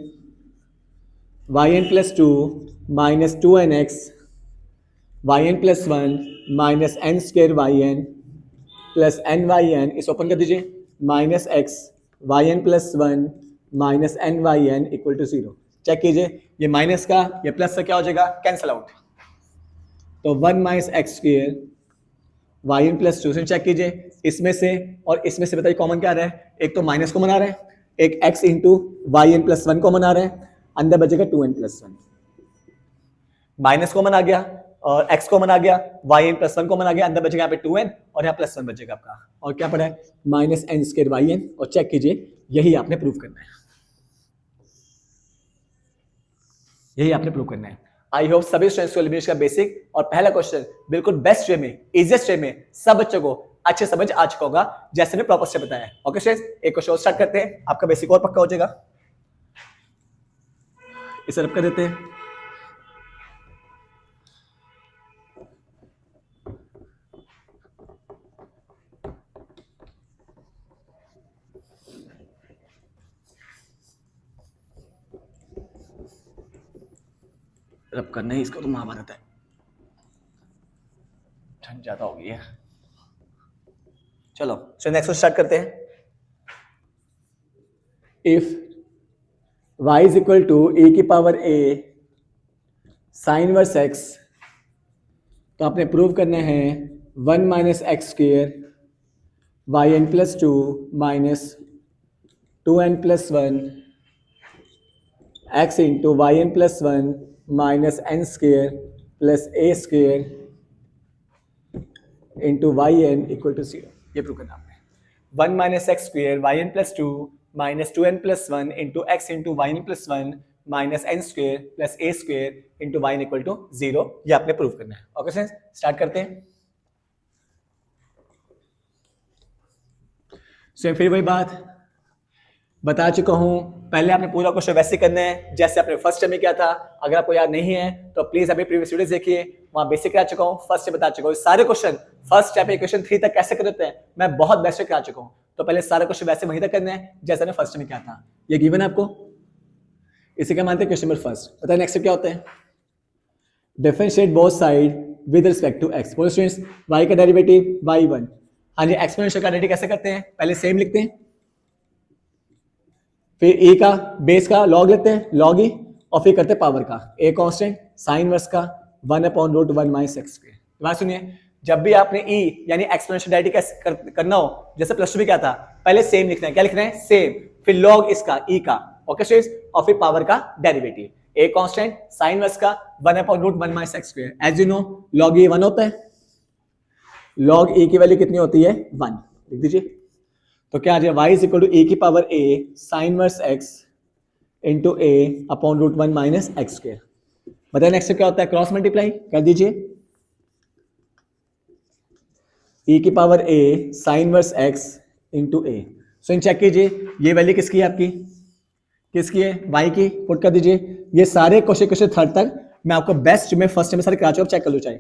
y n plus two minus 2nx y n plus one minus n square y n plus n y n, इस ओपन कर दीजिए, minus x y n plus one minus n y n equal to 0। Check कीजिए, ये minus का ये plus से क्या हो जाएगा, कैंसिल आउट। तो 1 minus x square y n plus 2। Check कीजिए, इसमें से और इसमें से बताइए कॉमन क्या आ रहा है, एक तो माइनस कॉमन आ रहा है, एक x into y n plus 1 common आ रहा है, अंदर बचेगा 2n प्लस 1। माइनस कॉमन आ गया और x कॉमन आ गया, वाई एन प्लस 1 कॉमन आ गया, अंदर बचेगा यहाँ पे 2n और यहाँ प्लस 1 बचेगा आपका, और क्या पड़ा है minus n square y n. और चेक कीजिए, यही आपने प्रूव करना है, यही आपने प्रूव करना है। आई होप सभी स्टूडेंट्स को एलिमिनेशन का बेसिक और पहला क्वेश्चन बिल्कुल बेस्ट वे में, इजीएस्ट वे में सब बच्चों को अच्छे समझ आ चुका होगा, जैसे मैंने प्रॉपर स्टेप बताया। ओके स्टूडेंट्स, एक क्वेश्चन स्टार्ट करते हैं, आपका बेसिक और पक्का हो जाएगा। इसे रब कर देते हैं। रब करना ही इसका तो महाभारत है, ठंड ज्यादा हो गई है। चलो सो नेक्स्ट स्टार्ट करते हैं। If y is equal to a की power a sine verse x, तो आपने प्रूव करना है 1 minus x square y n plus 2 minus 2n plus 1 x into y n plus 1 minus n square plus a square into y n equal to 0। ये prove करना आपने। 1 minus x square y n plus 2 minus 2n plus 1 into x into y n plus 1 minus n square plus a square into y n equal to 0। ये आपने prove करना है। Okay friends, start करते हैं। सो फिर वही बात बता चुका हूं, पहले आपने पूरा क्वेश्चन वैसे करना है जैसे आपने फर्स्ट टाइम में किया था। अगर आपको याद नहीं है तो प्लीज अभी प्रीवियस वीडियोस देखिए, वहां बेसिक करा चुका हूं, फर्स्ट बता चुका हूं। सारे क्वेश्चन फर्स्ट स्टेप इक्वेशन 3 तक कैसे करते हैं मैं बहुत बेस्ट करा चुका हूं। तो पहले सारे क्वेश्चन वैसे वहीं तक करना है जैसे मैंने फर्स्ट में किया था। ये गिवन है आपको, इसे क्या मानते हैं क्वेश्चन नंबर फर्स्ट। बताइए नेक्स्ट क्या होता है, differentiate both side with respect to x. बोलो स्टूडेंट्स, y का डेरिवेटिव y1। हाँ जी, एक्सपोनेंशियल का डेरिवेटिव कैसे करते हैं, पहले सेम लिखते हैं, फिर e का बेस का लॉग लेते हैं लॉग e, और फिर करते हैं पावर का a कांस्टेंट साइन वर्स का 1/√1 माइनस एक्स स्क्वायर। बात सुनिए, जब भी आपने e यानी एक्सपोनेंशियल डेरिवेटिव करना हो, जैसे प्लस टू भी क्या था, पहले सेम लिखना है। क्या लिखना है, सेम, फिर लॉग इसका e का, ओके स्टूडेंट्स, और फिर पावर का derivative a constant sine verse का 1/√1 minus x square. As you know log e 1 होता है, लॉग e की वैल्यू कितनी होती है 1, लिख दीजिए। तो क्या आ जाए, y is equal to a की power a sine verse x into a/√1 minus x square. बताइए नेक्स्ट क्या होता है, क्रॉस मल्टीप्लाई कर दीजिए, e की power a sine verse x into a। So इन चेक कीजिए, ये वैल्यू किसकी है आपकी, किसकी है, y की, पुट कर दीजिए। ये सारे क्वेश्चन थर्ड तक मैं आपको बेस्ट में फर्स्ट में सारे करा चुका, चेक कर लो चाहे।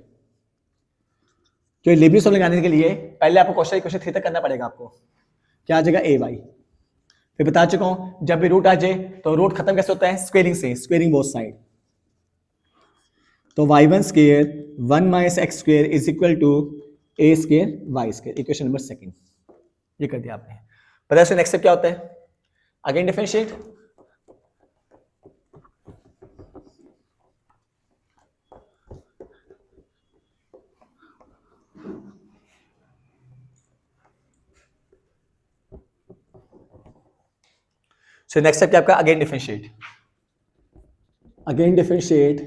तो लिबरी सॉल्व लगाने के लिए पहले आपको क्वेश्चन 3 तक करना पड़ेगा। आपको क्या आ जाएगा, ए वाई। फिर बता चुका हूं, जब भी रूट आ जाए तो रूट खत्म कैसे होता है, स्क्वेयरिंग से, स्क्वेयरिंग बोथ साइड। तो y1 square 1 minus x square is equal to a square y square, equation number second. ये कर दिया आपने। पता है नेक्स्ट स्टेप क्या होता है, again differentiate. So next step क्या आपका, again differentiate. Again differentiate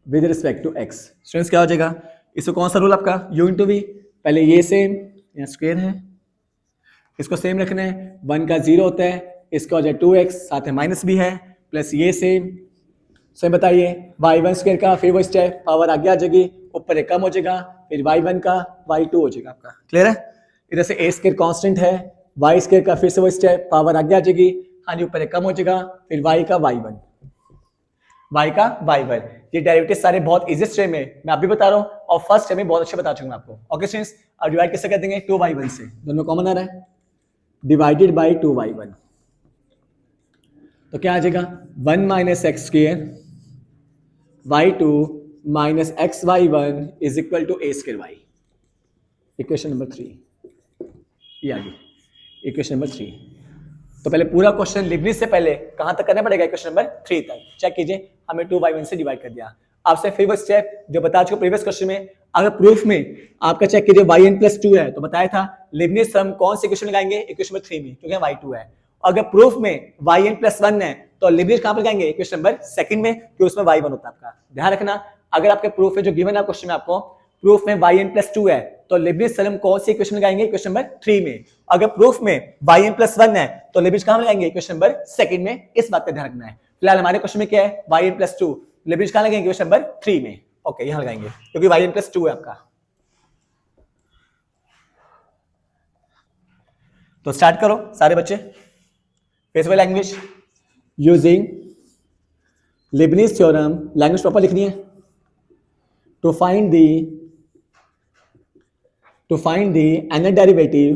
with respect to x. Students क्या हो जाएगा, इसको कौन सा रूल आपका, u इंटू वी। पहले ये सेम, यहाँ स्क्वायर है, इसको सेम रखना है, 1 का 0 होता है, इसका हो जाए 2x, साथ में माइनस भी है, प्लस ये सेम। सेम बताइए, y1 स्क्वायर का फिर वो स्टेप पावर आगे आ जाएगी, ऊपर एक कम हो जाएगा, फिर y1 का y2 हो जाएगा आपका। क्लियर है, इधर से a स्क्वायर कांस्टेंट है, y स्क्वायर का फिर से वो स्टेप पावर आगे आ जाएगी, हाँ जी, ऊपर एक कम हो जाएगा, फिर y का y1, y का y1। ये डेरिवेटिव सारे बहुत इजीएस्ट वे में मैं अभी बता रहा हूँ, और फर्स्ट टाइम में बहुत अच्छे बता चुका आपको। ओके स्टूडेंट्स, अब डिवाइड कैसे कर देंगे, 2y1 से, दोनों कॉमन आ रहा है, डिवाइडेड बाय 2y1। तो क्या आ जाएगा, 1 minus x square y2 minus x y1 is equal to a square y। Equation number 3 ये आ गई, इक्वेशन नंबर 3। तो पहले पूरा क्वेश्चन लिबनिज से पहले कहां तक करना पड़ेगा, क्वेश्चन नंबर 3 तक। चेक कीजिए, हमें 2/1 से डिवाइड कर दिया। आपसे फिर स्टेप जो बता चुके प्रीवियस क्वेश्चन में, अगर प्रूफ में आपका चेक कीजिए yn+2 है तो बताया था लिबनिज सम कौन से इक्वेशन लगाएंगे, इक्वेशन नंबर 3 में, क्योंकि y2 है। अगर प्रूफ में yn+1 है तो लिबनिज कहां पर लगाएंगे, इक्वेशन नंबर 2 में, क्योंकि उसमें y1 होता है आपका। ध्यान रखना, अगर आपके प्रूफ है जो गिवन है क्वेश्चन में, आपको प्रूफ में yn+2 है तो लिबनिज सम कौन सी इक्वेशन लगाएंगे, इक्वेशन नंबर 3 में। अगर प्रूफ में yn+1 है तो लिबनिज कहां लगाएंगे, इक्वेशन नंबर 2 में। इस बात का ध्यान रखना है। फिलहाल हमारे क्वेश्चन में क्या है, yn+2, लिबनिज कहां लगाएंगे, इक्वेशन नंबर 3 में। ओके, यहां लगाएंगे क्योंकि yn+2 है आपका। तो स्टार्ट करो सारे बच्चे। Feasible language using Leibniz theorem, language proper लिखनी है। To find the nth derivative,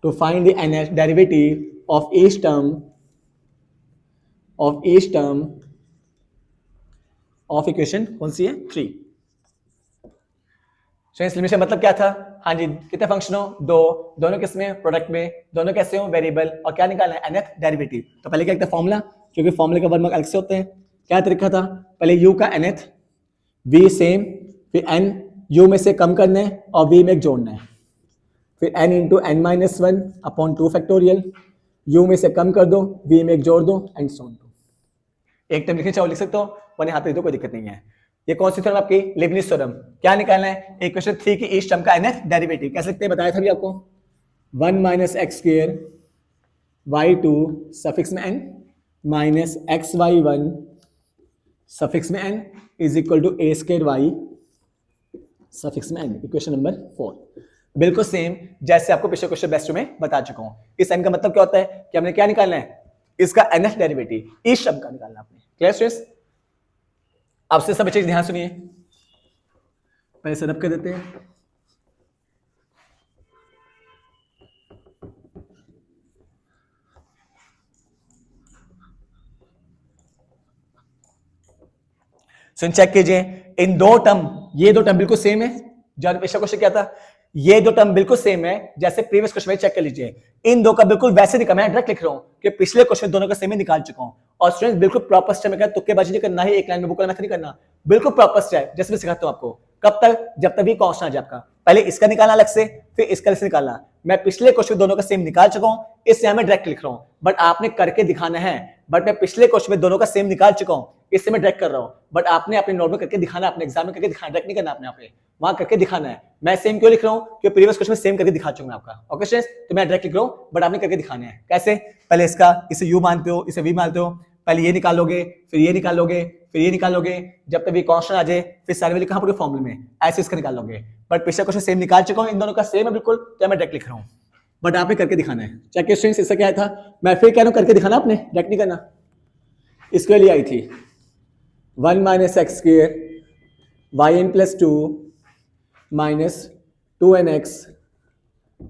to find the nth derivative of each term of equation कौन सी है, 3। इस लिमिट मतलब क्या था, हाँ जी, कितने फंक्शन हो, दोनों किसमें, प्रोडक्ट में, दोनों कैसे हो, वेरिएबल, और क्या निकालना है, nth डेरिवेटिव। तो पहले क्या था, फॉर्मूला, क्योंकि फॉर्मूले का वर्क अलग से होते हैं। क्या तरीका था, पहले u का nth, v सेम, फिर n u में से कम करना है और v में जोड़ना है, फिर n into n-1 upon 2 factorial, u में से कम कर दो, v में जोड़ दो, एंड सो ऑन। एक टाइम लिखने चाहो लिख सकते हो, वरना यहाँ पे तो कोई दिक्कत नहीं है। ये कौन सी थ्योरम आपकी, लिबनिज थ्योरम। क्या निकालना है, इक्वेशन 3 की ईच टर्म का nth डेरिवेटिव। कैसे लिखते हैं बताया था अभी आपको, 1 - x² y2 सफिक्स में n माइनस xy1 सफिक्स में n is equal to a² y suffix में n, इक्वेशन नंबर 4। बिल्कुल सेम जैसे आपको पिछले क्वेश्चन बेस्ट में बता चुका हूं। इस n का मतलब क्या होता है कि हमने क्या निकालना है, इसका nth डेरिवेटिव, इस शब्द का निकालना आपने। क्लियर स्टूडेंट्स, आपसे सब बच्चे ध्यान सुनिए, पहले सेटअप कर देते हैं। सुन चेक कीजिए, इन दो टर्म, ये दो टर्म बिल्कुल सेम है। जब पिछला क्वेश्चन क्या था, ये दो टर्म बिल्कुल सेम है जैसे प्रीवियस क्वेश्चन में। चेक कर लीजिए, इन दो का बिल्कुल वैसे निकाल, मैं डायरेक्ट लिख रहा हूं कि पिछले क्वेश्चन दोनों का सेम ही निकाल चुका हूं। और स्टूडेंट्स बिल्कुल प्रॉपर स्टेप में तुक्केबाजी नहीं करना है, एक लाइन में बुक नहीं करना, बिल्कुल प्रॉपर स्टेप जैसे मैं सिखाता हूं आपको। कब तक, जब तक भी कांस्टेंट आ जाए आपका। पहले इसका निकालना अलग से, फिर इसका अलग से निकालना। मैं पिछले क्वेश्चन दोनों का सेम निकाल चुका हूं, इससे मैं डायरेक्ट लिख रहा हूं, बट आपने करके दिखाना है। बट मैं पिछले क्वेश्चन में दोनों का सेम निकाल चुका हूं, इससे मैं डायरेक्ट कर रहा हूं, बट आपने अपने नोट में करके दिखाना, अपने एग्जाम में करके दिखाना, डायरेक्ट नहीं करना आपने, आपने वहां करके दिखाना है। मैं सेम क्यों लिख रहा हूं, क्योंकि प्रीवियस क्वेश्चन में सेम करके दिखा चुका हूं आपका। ओके स्टूडेंट्स, तो मैं डायरेक्ट लिख रहा हूं, बट आपने करके दिखाना है। कैसे, पहले इसका, इसे u मानते हो, इसे v मानते हो, पहले ये निकालोगे, फिर ये निकालोगे, फिर ये निकालोगे, जब तक भी कांस्टेंट आ जाए, फिर सारे वैल्यू कहां पर फॉर्मूले में, ऐसे इसका निकालोगे। बट पिछले क्वेश्चन सेम निकाल चुका हूं, इन दोनों का सेम है बिल्कुल, तो मैं डायरेक्ट लिख रहा हूं, बट आपने करके दिखाना है। चेक स्टूडेंट्स, इससे क्या था, मैं फिर कह रहा हूं करके दिखाना, आपने डायरेक्ट नहीं करना। इसके लिए आई थी 1 - x² yn+2 minus 2nx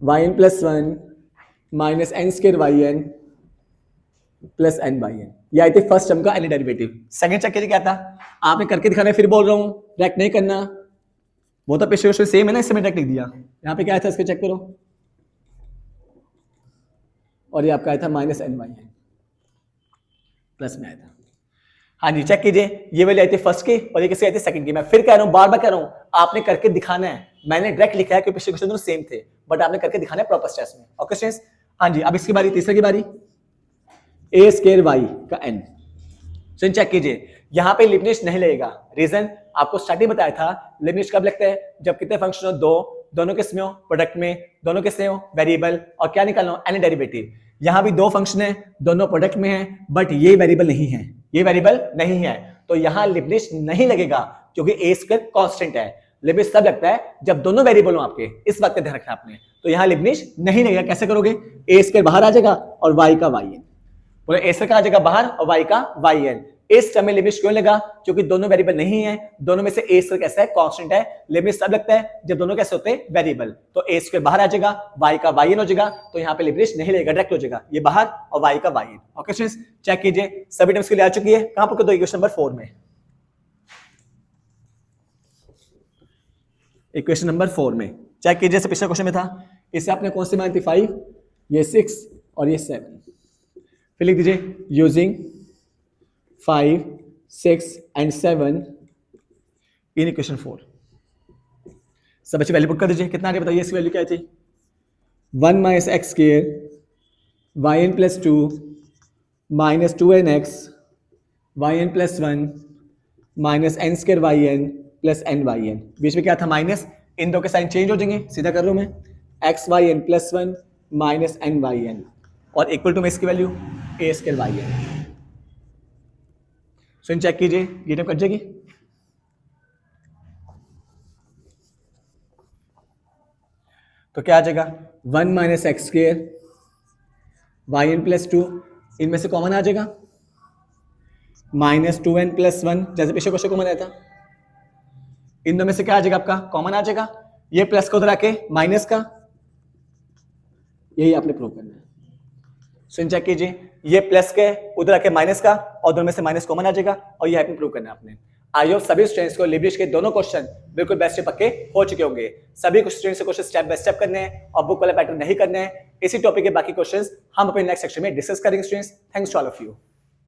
yn+1 minus n² yn plus n/n। ये आई थी फर्स्ट टर्म का एनी डेरिवेटिव। सेकंड चेक के लिए क्या था, आपने करके दिखाना है, फिर बोल रहा हूं डायरेक्ट नहीं करना, वो तो पिछले क्वेश्चन सेम है ना, इससे मैं डायरेक्ट लिख दिया। यहां पे क्या आया था, इसको चेक करो, और ये आपका आया था माइनस n/n प्लस में आया था। हाँ जी, चेक कीजिए, ये वाली आई थी फर्स्ट की और ये किसकी आई थी, सेकंड की। मैं फिर कह रहा हूं, बार बार कह रहा हूं, आपने करके दिखाना है। मैंने डायरेक्ट लिखा है कि पिछले क्वेश्चन दोनों सेम थे, बट आपने करके दिखाना है प्रॉपर स्टेप्स में। ओके स्टूडेंट्स, हाँ जी, अब इसकी बारी, तीसरे की बारी, a² y का n। सुन चेक कीजिए, यहां पे लिबनिज नहीं लगेगा। रीजन आपको स्टार्टिंग बताया था, लिबनिज कब लगता है, जब कितने फंक्शन हो, दोनों किसमें हो, प्रोडक्ट में, दोनों किसमें हो, वेरिएबल, और क्या निकालना हो, एनी डेरिवेटिव। यहां भी दो फंक्शन है, दोनों प्रोडक्ट में है, बट ये वेरिएबल नहीं है, ये वेरिएबल नहीं है, तो यहां लिबनिज नहीं लगेगा, क्योंकि a² कांस्टेंट है। लिबनिज तब लगता है जब दोनों वेरिएबल हो आपके, इस बात का ध्यान रखना आपने। तो यहां लिबनिज नहीं लगेगा। कैसे करोगे, a² बाहर आ जाएगा और y का yn, बोले a² का आ जाएगा बाहर और y का yn। इस टर्म में लिबनिज क्यों लगा, क्योंकि दोनों वेरिएबल नहीं है, दोनों में से a² कैसा है, कांस्टेंट है। लिबनिज तब लगता है जब दोनों कैसे होते हैं, वेरिएबल। तो a² बाहर आ जाएगा, y का yn हो जाएगा, तो यहाँ पे लिबनिज नहीं लगेगा, डायरेक्ट हो जाएगा, ये बाहर और y का yn। ओके स्टूडेंट्स, चेक कीजिए, सभी टर्म्स के लिए आ चुकी है। कहां पर, तो इक्वेशन नंबर 4 में, इक्वेशन नंबर 4 में चेक कीजिए, पिछले क्वेश्चन में था, इसे आपने कौन सी मानी थी, 5, ये 6 और ये 7, फिर लिख दीजिए यूजिंग 5, 6 एंड 7 इन इक्वेशन 4। सब बच्चे वैल्यू पुट कर दीजिए, कितना आ गया बताइए, इसकी वैल्यू क्या थी, 1 minus x square y n plus 2 minus 2nx y n plus 1 minus n square y n plus n y n, बीच में क्या था माइनस, इन दो के साइन चेंज हो जाएंगे, सीधा कर रहा हूं मैं, x y n plus 1 minus n y n और इक्वल टू में इसकी value a square y n. So इन चेक कीजिए, ये टर्म कट जाएगी, तो क्या आ जाएगा 1 minus x square y n plus 2, इनमें से कॉमन आ जाएगा माइनस 2n प्लस 1, जैसे पिछले क्वेश्चन कॉमन आया था, इन दो में से क्या आ जाएगा आपका कॉमन आ जाएगा, ये प्लस को उधर आके माइनस का, यही आपने प्रूव करना है। सो इन चेक कीजिए, ये प्लस के उधर आके माइनस का और दोनों में से माइनस कॉमन आ जाएगा और ये आपने प्रूव करना है आपने। आई होप सभी स्टूडेंट्स को लिब्रिश के दोनों क्वेश्चन बिल्कुल बेस्ट पक्के हो चुके होंगे। सभी स्टूडेंट्स को क्वेश्चन स्टेप बाय स्टेप करने हैं और बुक वाला पैटर्न नहीं करने हैं। इसी टॉपिक के बाकी क्वेश्चंस हम अपने नेक्स्ट सेक्शन में डिस्कस करेंगे students. Thanks to all of you.